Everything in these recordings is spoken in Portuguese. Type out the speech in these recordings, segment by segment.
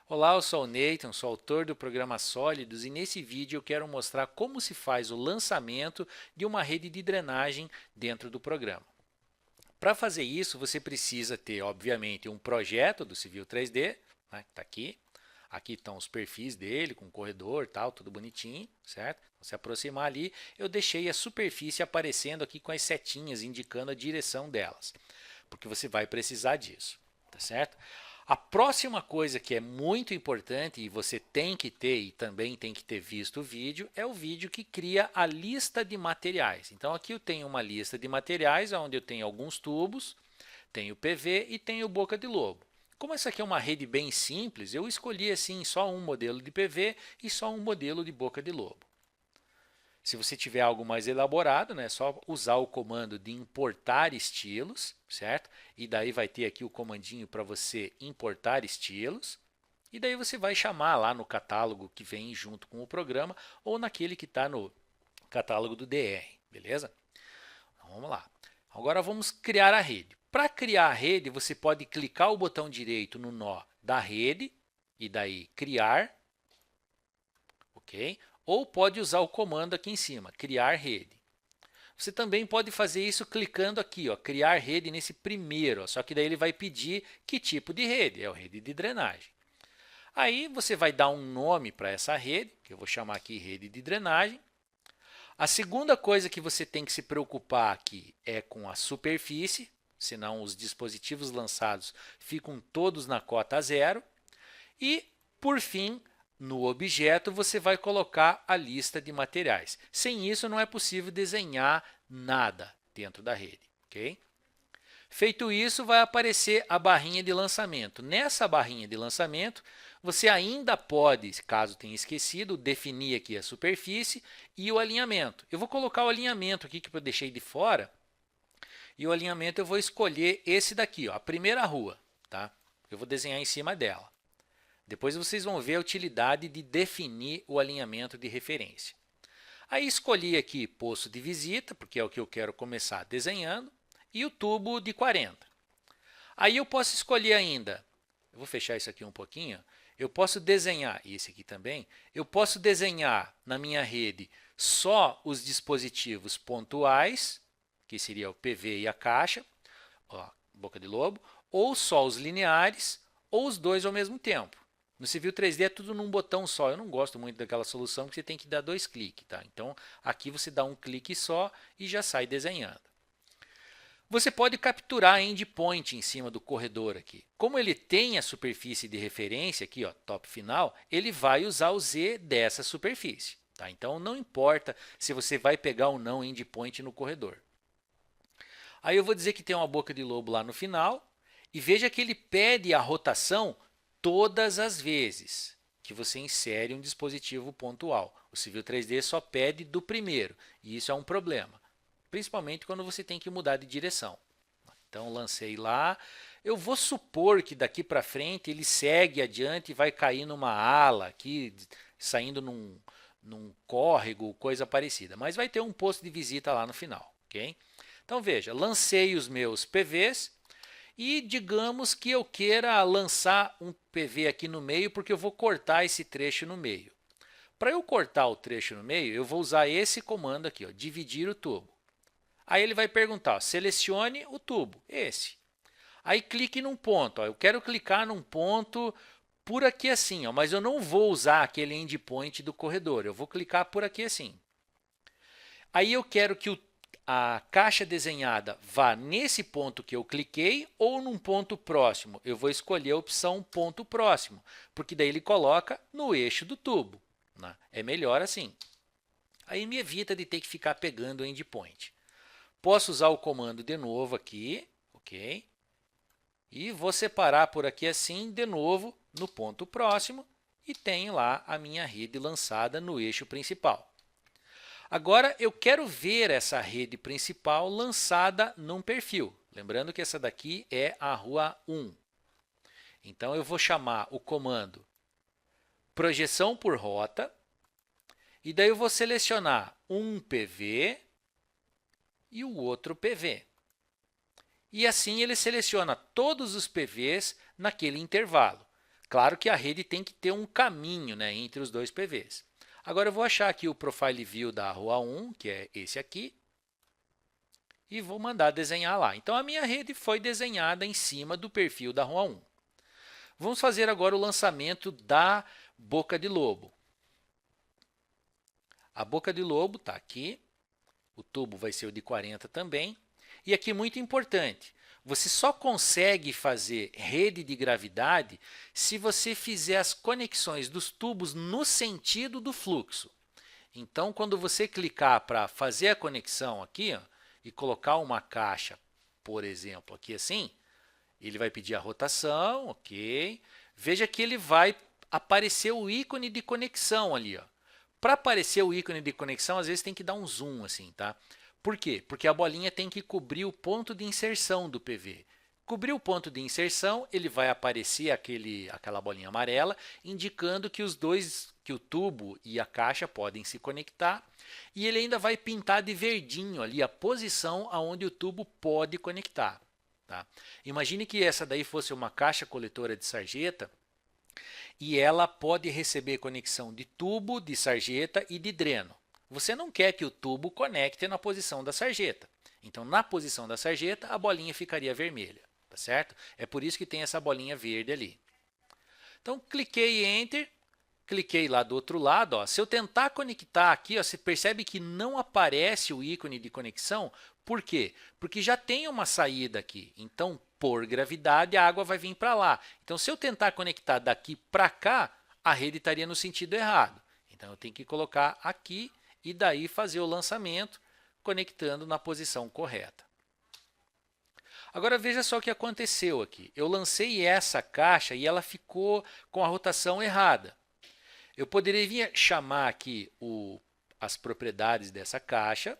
Olá, eu sou o Nathan, sou autor do programa Sólidos e nesse vídeo eu quero mostrar como se faz o lançamento de uma rede de drenagem dentro do programa. Para fazer isso, você precisa ter, obviamente, um projeto do Civil 3D, né, que está aqui. Aqui estão os perfis dele, com corredor, tal, tudo bonitinho, certo? Se aproximar ali, eu deixei a superfície aparecendo aqui com as setinhas indicando a direção delas, porque você vai precisar disso, tá certo? A próxima coisa que é muito importante e você tem que ter e também tem que ter visto o vídeo é o vídeo que cria a lista de materiais. Então aqui eu tenho uma lista de materiais onde eu tenho alguns tubos, tenho PV e tenho boca de lobo. Como essa aqui é uma rede bem simples, eu escolhi assim só um modelo de PV e só um modelo de boca de lobo. Se você tiver algo mais elaborado, né, é só usar o comando de importar estilos, certo? E daí vai ter aqui o comandinho para você importar estilos. E daí você vai chamar lá no catálogo que vem junto com o programa ou naquele que está no catálogo do DR, beleza? Então, vamos lá. Agora vamos criar a rede. Para criar a rede, você pode clicar o botão direito no nó da rede e daí criar, ok? Ou pode usar o comando aqui em cima, criar rede. Você também pode fazer isso clicando aqui, ó, criar rede nesse primeiro, ó, só que daí ele vai pedir que tipo de rede, é a rede de drenagem. Aí você vai dar um nome para essa rede, que eu vou chamar aqui rede de drenagem. A segunda coisa que você tem que se preocupar aqui é com a superfície, senão os dispositivos lançados ficam todos na cota zero. E, por fim, no objeto você vai colocar a lista de materiais. Sem isso não é possível desenhar nada dentro da rede, ok? Feito isso, vai aparecer a barrinha de lançamento. Nessa barrinha de lançamento, você ainda pode, caso tenha esquecido, definir aqui a superfície e o alinhamento. Eu vou colocar o alinhamento aqui que eu deixei de fora. E o alinhamento eu vou escolher esse daqui, ó, a primeira rua. Tá? Eu vou desenhar em cima dela. Depois vocês vão ver a utilidade de definir o alinhamento de referência. Aí escolhi aqui posto de visita, porque é o que eu quero começar desenhando, e o tubo de 40. Aí eu posso escolher ainda, eu vou fechar isso aqui um pouquinho, eu posso desenhar, e esse aqui também, eu posso desenhar na minha rede só os dispositivos pontuais, que seria o PV e a caixa, ó, boca de lobo, ou só os lineares, ou os dois ao mesmo tempo. No Civil 3D é tudo num botão só. Eu não gosto muito daquela solução que você tem que dar dois cliques. Tá? Então, aqui você dá um clique só e já sai desenhando. Você pode capturar a endpoint em cima do corredor aqui. Como ele tem a superfície de referência aqui, ó, top final, ele vai usar o Z dessa superfície. Tá? Então, não importa se você vai pegar ou não endpoint no corredor. Aí eu vou dizer que tem uma boca de lobo lá no final. E veja que ele pede a rotação todas as vezes que você insere um dispositivo pontual. O Civil 3D só pede do primeiro, e isso é um problema, principalmente quando você tem que mudar de direção. Então, lancei lá. Eu vou supor que daqui para frente ele segue adiante e vai cair numa ala aqui, saindo num córrego, coisa parecida. Mas vai ter um posto de visita lá no final, ok? Então, veja, lancei os meus PVs. E digamos que eu queira lançar um PV aqui no meio, porque eu vou cortar esse trecho no meio. Para eu cortar o trecho no meio, eu vou usar esse comando aqui, ó, dividir o tubo. Aí ele vai perguntar, ó, selecione o tubo, esse. Aí clique num ponto, ó, eu quero clicar num ponto por aqui assim, ó, mas eu não vou usar aquele endpoint do corredor, eu vou clicar por aqui assim. Aí eu quero que a caixa desenhada vá nesse ponto que eu cliquei ou num ponto próximo. Eu vou escolher a opção ponto próximo, porque daí ele coloca no eixo do tubo. Né? É melhor assim. Aí me evita de ter que ficar pegando o endpoint. Posso usar o comando de novo aqui, ok? E vou separar por aqui assim, de novo, no ponto próximo, e tenho lá a minha rede lançada no eixo principal. Agora eu quero ver essa rede principal lançada num perfil. Lembrando que essa daqui é a rua 1. Então eu vou chamar o comando projeção por rota e daí eu vou selecionar um PV e o outro PV. E assim ele seleciona todos os PVs naquele intervalo. Claro que a rede tem que ter um caminho, né, entre os dois PVs. Agora eu vou achar aqui o Profile View da rua 1, que é esse aqui, e vou mandar desenhar lá. Então a minha rede foi desenhada em cima do perfil da rua 1. Vamos fazer agora o lançamento da boca de lobo. A boca de lobo está aqui, o tubo vai ser o de 40 também. E aqui muito importante, você só consegue fazer rede de gravidade se você fizer as conexões dos tubos no sentido do fluxo. Então, quando você clicar para fazer a conexão aqui, ó, e colocar uma caixa, por exemplo, aqui assim, ele vai pedir a rotação, ok. Veja que ele vai aparecer o ícone de conexão ali, ó. Para aparecer o ícone de conexão, às vezes tem que dar um zoom assim, tá? Por quê? Porque a bolinha tem que cobrir o ponto de inserção do PV. Cobrir o ponto de inserção, ele vai aparecer aquela bolinha amarela, indicando que que o tubo e a caixa podem se conectar, e ele ainda vai pintar de verdinho ali a posição aonde o tubo pode conectar. Tá? Imagine que essa daí fosse uma caixa coletora de sarjeta, e ela pode receber conexão de tubo, de sarjeta e de dreno. Você não quer que o tubo conecte na posição da sarjeta. Então, na posição da sarjeta, a bolinha ficaria vermelha, tá certo? É por isso que tem essa bolinha verde ali. Então, cliquei em Enter, cliquei lá do outro lado. Ó. Se eu tentar conectar aqui, ó, você percebe que não aparece o ícone de conexão. Por quê? Porque já tem uma saída aqui. Então, por gravidade, a água vai vir para lá. Então, se eu tentar conectar daqui para cá, a rede estaria no sentido errado. Então, eu tenho que colocar aqui e daí fazer o lançamento conectando na posição correta. Agora veja só o que aconteceu aqui. Eu lancei essa caixa e ela ficou com a rotação errada. Eu poderia chamar aqui as propriedades dessa caixa,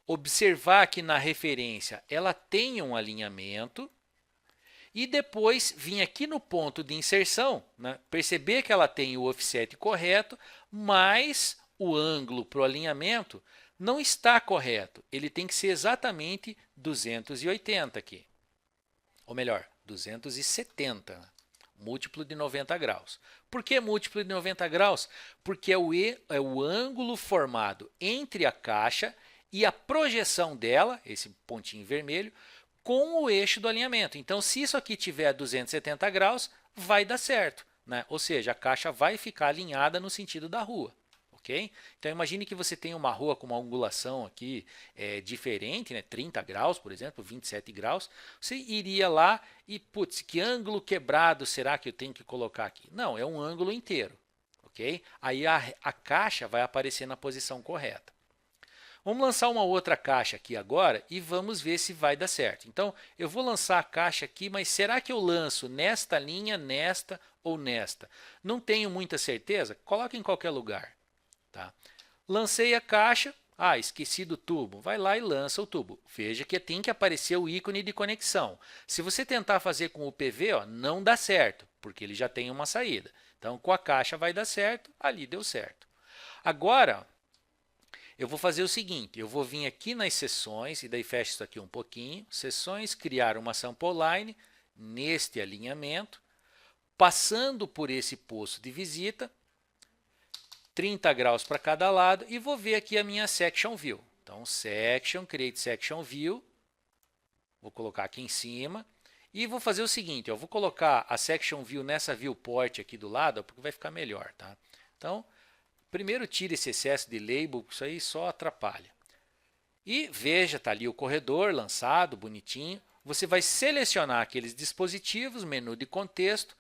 observar que na referência ela tem um alinhamento e depois vir aqui no ponto de inserção, né, perceber que ela tem o offset correto, mas o ângulo para o alinhamento não está correto. Ele tem que ser exatamente 280 aqui. Ou melhor, 270, né? Múltiplo de 90 graus. Por que múltiplo de 90 graus? Porque é o ângulo formado entre a caixa e a projeção dela, esse pontinho vermelho, com o eixo do alinhamento. Então, se isso aqui tiver 270 graus, vai dar certo, né? Ou seja, a caixa vai ficar alinhada no sentido da rua. Okay? Então imagine que você tem uma rua com uma angulação aqui diferente, né? 30 graus, por exemplo, 27 graus. Você iria lá e, putz, que ângulo quebrado será que eu tenho que colocar aqui? Não, é um ângulo inteiro. Okay? Aí a caixa vai aparecer na posição correta. Vamos lançar uma outra caixa aqui agora e vamos ver se vai dar certo. Então, eu vou lançar a caixa aqui, mas será que eu lanço nesta linha, nesta ou nesta? Não tenho muita certeza? Coloque em qualquer lugar. Tá? Lancei a caixa, esqueci do tubo, vai lá e lança o tubo. Veja que tem que aparecer o ícone de conexão. Se você tentar fazer com o PV, ó, não dá certo, porque ele já tem uma saída. Então, com a caixa vai dar certo, ali deu certo. Agora, eu vou fazer o seguinte, eu vou vir aqui nas seções, e daí fecho isso aqui um pouquinho, seções, criar uma sample line, neste alinhamento, passando por esse posto de visita, 30 graus para cada lado e vou ver aqui a minha Section View. Então, Section, Create Section View, vou colocar aqui em cima e vou fazer o seguinte, eu vou colocar a Section View nessa viewport aqui do lado, porque vai ficar melhor. Tá? Então, primeiro tire esse excesso de label, isso aí só atrapalha. E veja, está ali o corredor lançado, bonitinho. Você vai selecionar aqueles dispositivos, menu de contexto,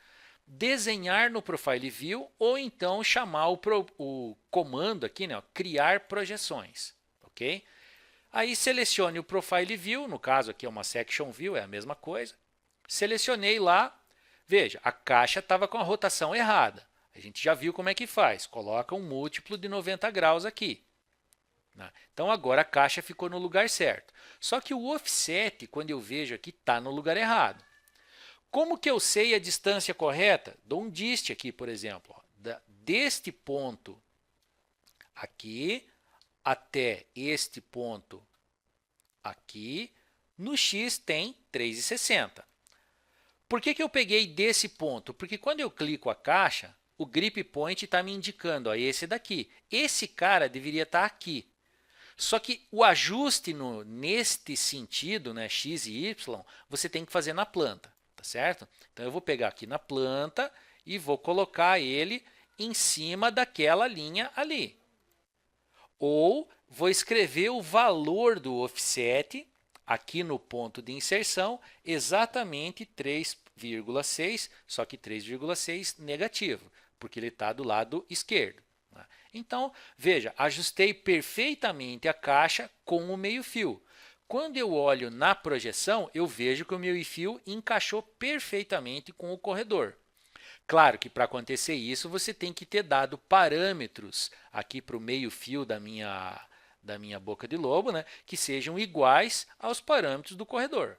desenhar no Profile View ou então chamar o comando aqui, né, criar projeções. Okay? Aí selecione o Profile View, no caso aqui é uma Section View, é a mesma coisa. Selecionei lá, veja, a caixa estava com a rotação errada. A gente já viu como é que faz, coloca um múltiplo de 90 graus aqui. Então agora a caixa ficou no lugar certo. Só que o offset, quando eu vejo aqui, está no lugar errado. Como que eu sei a distância correta? Dou um dist aqui, por exemplo. Ó, deste ponto aqui até este ponto aqui, no x tem 3,60. Por que eu peguei desse ponto? Porque quando eu clico a caixa, o grip point está me indicando, ó, esse daqui. Esse cara deveria estar aqui. Só que o ajuste neste sentido, né, x e y, você tem que fazer na planta, tá certo? Então eu vou pegar aqui na planta e vou colocar ele em cima daquela linha ali. Ou vou escrever o valor do offset aqui no ponto de inserção, exatamente 3,6, só que 3,6 negativo, porque ele está do lado esquerdo. Então, veja, ajustei perfeitamente a caixa com o meio-fio. Quando eu olho na projeção, eu vejo que o meio-fio encaixou perfeitamente com o corredor. Claro que para acontecer isso, você tem que ter dado parâmetros aqui para o meio-fio da minha boca de lobo, né, que sejam iguais aos parâmetros do corredor.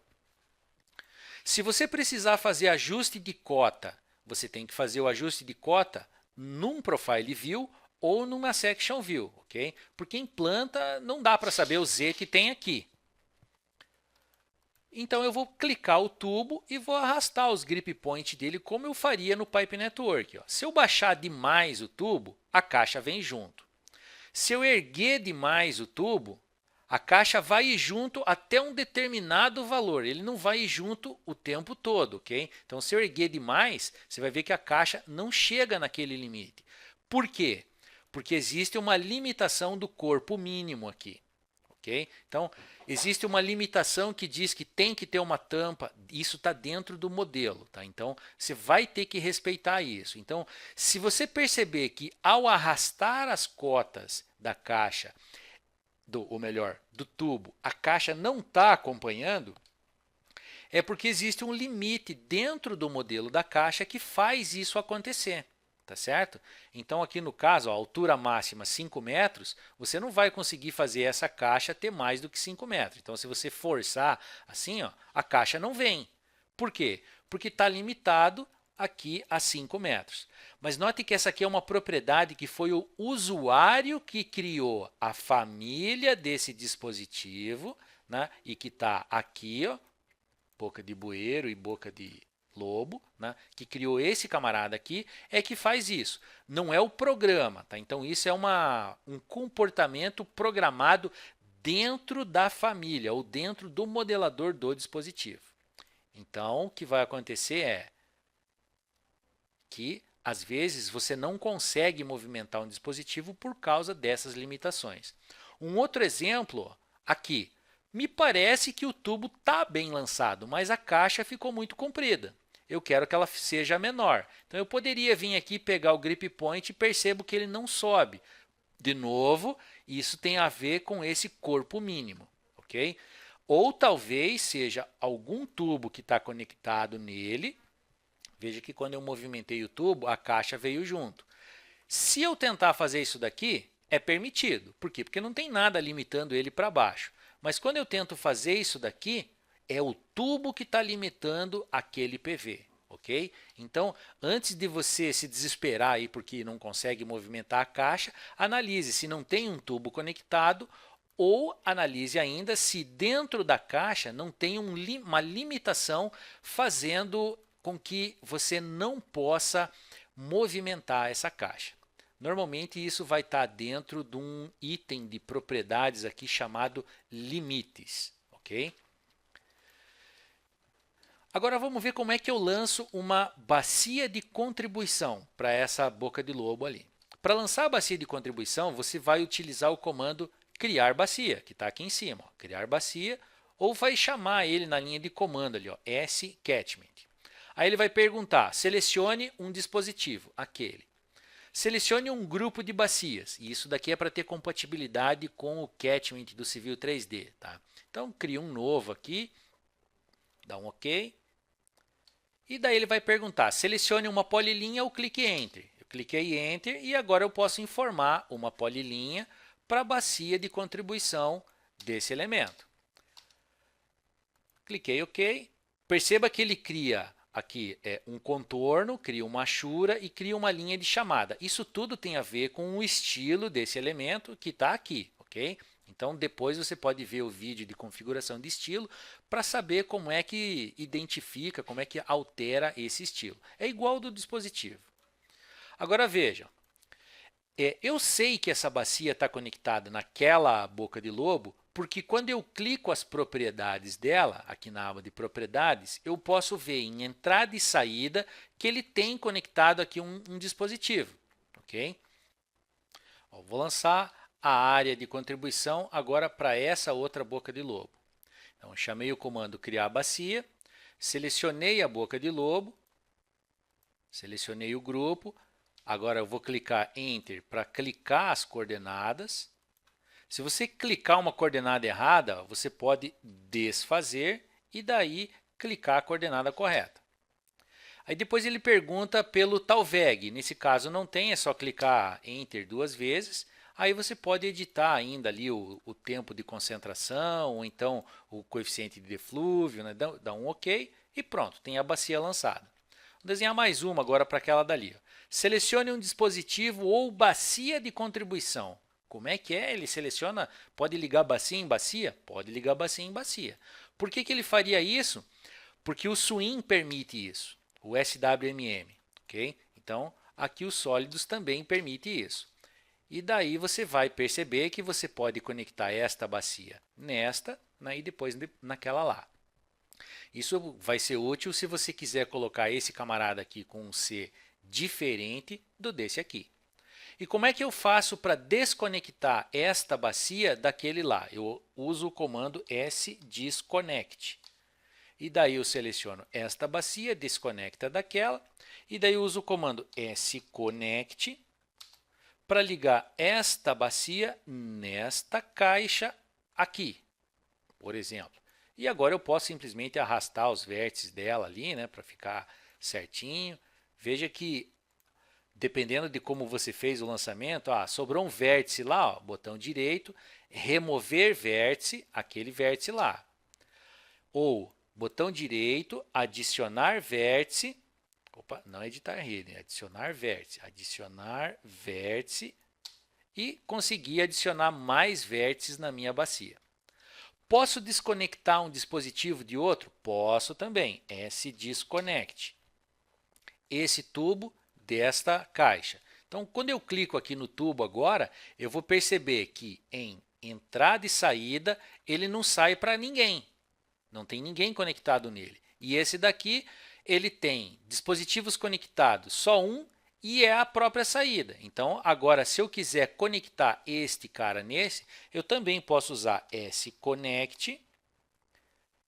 Se você precisar fazer ajuste de cota, você tem que fazer o ajuste de cota num Profile View ou numa Section View, ok? Porque em planta não dá para saber o Z que tem aqui. Então eu vou clicar o tubo e vou arrastar os grip point dele como eu faria no Pipe Network. Ó. Se eu baixar demais o tubo, a caixa vem junto. Se eu erguer demais o tubo, a caixa vai ir junto até um determinado valor. Ele não vai ir junto o tempo todo, ok? Então se eu erguer demais, você vai ver que a caixa não chega naquele limite. Por quê? Porque existe uma limitação do corpo mínimo aqui. Okay? Então, existe uma limitação que diz que tem que ter uma tampa, isso está dentro do modelo. Tá? Então, você vai ter que respeitar isso. Então, se você perceber que ao arrastar as cotas da caixa, ou melhor, do tubo, a caixa não está acompanhando, é porque existe um limite dentro do modelo da caixa que faz isso acontecer. Tá certo? Então, aqui no caso, a altura máxima 5 metros, você não vai conseguir fazer essa caixa ter mais do que 5 metros. Então, se você forçar assim, ó, a caixa não vem. Por quê? Porque está limitado aqui a 5 metros. Mas note que essa aqui é uma propriedade que foi o usuário que criou a família desse dispositivo, né, e que está aqui, ó, boca de bueiro e boca de lobo, né, que criou esse camarada aqui, é que faz isso. Não é o programa. Tá? Então, isso é um comportamento programado dentro da família ou dentro do modelador do dispositivo. Então, o que vai acontecer é que, às vezes, você não consegue movimentar um dispositivo por causa dessas limitações. Um outro exemplo, aqui. Me parece que o tubo está bem lançado, mas a caixa ficou muito comprida. Eu quero que ela seja menor. Então, eu poderia vir aqui, pegar o grip point e percebo que ele não sobe. De novo, isso tem a ver com esse corpo mínimo. Okay? Ou talvez seja algum tubo que está conectado nele. Veja que quando eu movimentei o tubo, a caixa veio junto. Se eu tentar fazer isso daqui, é permitido. Por quê? Porque não tem nada limitando ele para baixo. Mas quando eu tento fazer isso daqui, é o tubo que está limitando aquele PV. Ok? Então, antes de você se desesperar aí porque não consegue movimentar a caixa, analise se não tem um tubo conectado ou analise ainda se dentro da caixa não tem uma limitação fazendo com que você não possa movimentar essa caixa. Normalmente isso vai estar dentro de um item de propriedades aqui chamado limites, ok? Agora vamos ver como é que eu lanço uma bacia de contribuição para essa boca de lobo ali. Para lançar a bacia de contribuição, você vai utilizar o comando criar bacia, que está aqui em cima, ó, criar bacia, ou vai chamar ele na linha de comando ali, ó, S-catchment. Aí ele vai perguntar, selecione um dispositivo, aquele. Selecione um grupo de bacias, e isso daqui é para ter compatibilidade com o catchment do Civil 3D. Tá? Então, cria um novo aqui, dá um OK, e daí ele vai perguntar, selecione uma polilinha ou clique Enter. Eu cliquei Enter e agora eu posso informar uma polilinha para a bacia de contribuição desse elemento. Cliquei OK, perceba que ele cria aqui um contorno, cria uma achura e cria uma linha de chamada. Isso tudo tem a ver com o estilo desse elemento que está aqui, ok? Então, depois você pode ver o vídeo de configuração de estilo para saber como é que identifica, como é que altera esse estilo. É igual ao do dispositivo. Agora vejam, eu sei que essa bacia está conectada naquela boca de lobo, porque quando eu clico as propriedades dela, aqui na aba de propriedades, eu posso ver em entrada e saída que ele tem conectado aqui um dispositivo. Ok? Vou lançar a área de contribuição agora para essa outra boca de lobo. Então, chamei o comando criar bacia, selecionei a boca de lobo, selecionei o grupo, agora eu vou clicar Enter para clicar as coordenadas. Se você clicar uma coordenada errada, você pode desfazer e daí clicar a coordenada correta. Aí depois ele pergunta pelo talveg, nesse caso não tem, é só clicar Enter 2 vezes. Aí você pode editar ainda ali o tempo de concentração, ou então o coeficiente de deflúvio, né? Dá um OK e pronto, tem a bacia lançada. Vou desenhar mais uma agora para aquela dali. Selecione um dispositivo ou bacia de contribuição. Como é que é? Ele seleciona, pode ligar bacia em bacia? Pode ligar bacia em bacia. Por que ele faria isso? Porque o Swing permite isso, o SWMM. Okay? Então, aqui os sólidos também permite isso. E daí você vai perceber que você pode conectar esta bacia nesta, né, e depois naquela lá. Isso vai ser útil se você quiser colocar esse camarada aqui com um C diferente do desse aqui. E como é que eu faço para desconectar esta bacia daquele lá? Eu uso o comando sdisconnect. E daí eu seleciono esta bacia, desconecta daquela, e daí eu uso o comando sconnect para ligar esta bacia nesta caixa aqui, por exemplo. E agora eu posso simplesmente arrastar os vértices dela ali, né, para ficar certinho. Veja que, dependendo de como você fez o lançamento, sobrou um vértice lá, botão direito, remover vértice, aquele vértice lá. Ou botão direito, adicionar vértice, não editar rede, adicionar vértice e conseguir adicionar mais vértices na minha bacia. Posso desconectar um dispositivo de outro? Posso também, sdisconnect. Esse tubo desta caixa. Então, quando eu clico aqui no tubo agora, eu vou perceber que em entrada e saída ele não sai para ninguém. Não tem ninguém conectado nele. E esse daqui, ele tem dispositivos conectados, só um, e é a própria saída. Então, agora, se eu quiser conectar este cara nesse, eu também posso usar sconnect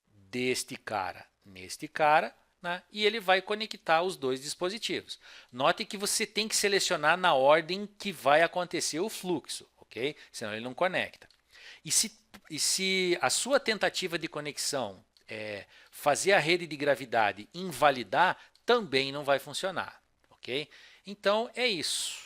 deste cara neste cara, né? E ele vai conectar os dois dispositivos. Note que você tem que selecionar na ordem que vai acontecer o fluxo, ok? Senão ele não conecta. E se a sua tentativa de conexão fazer a rede de gravidade invalidar, também não vai funcionar, ok? Então é isso.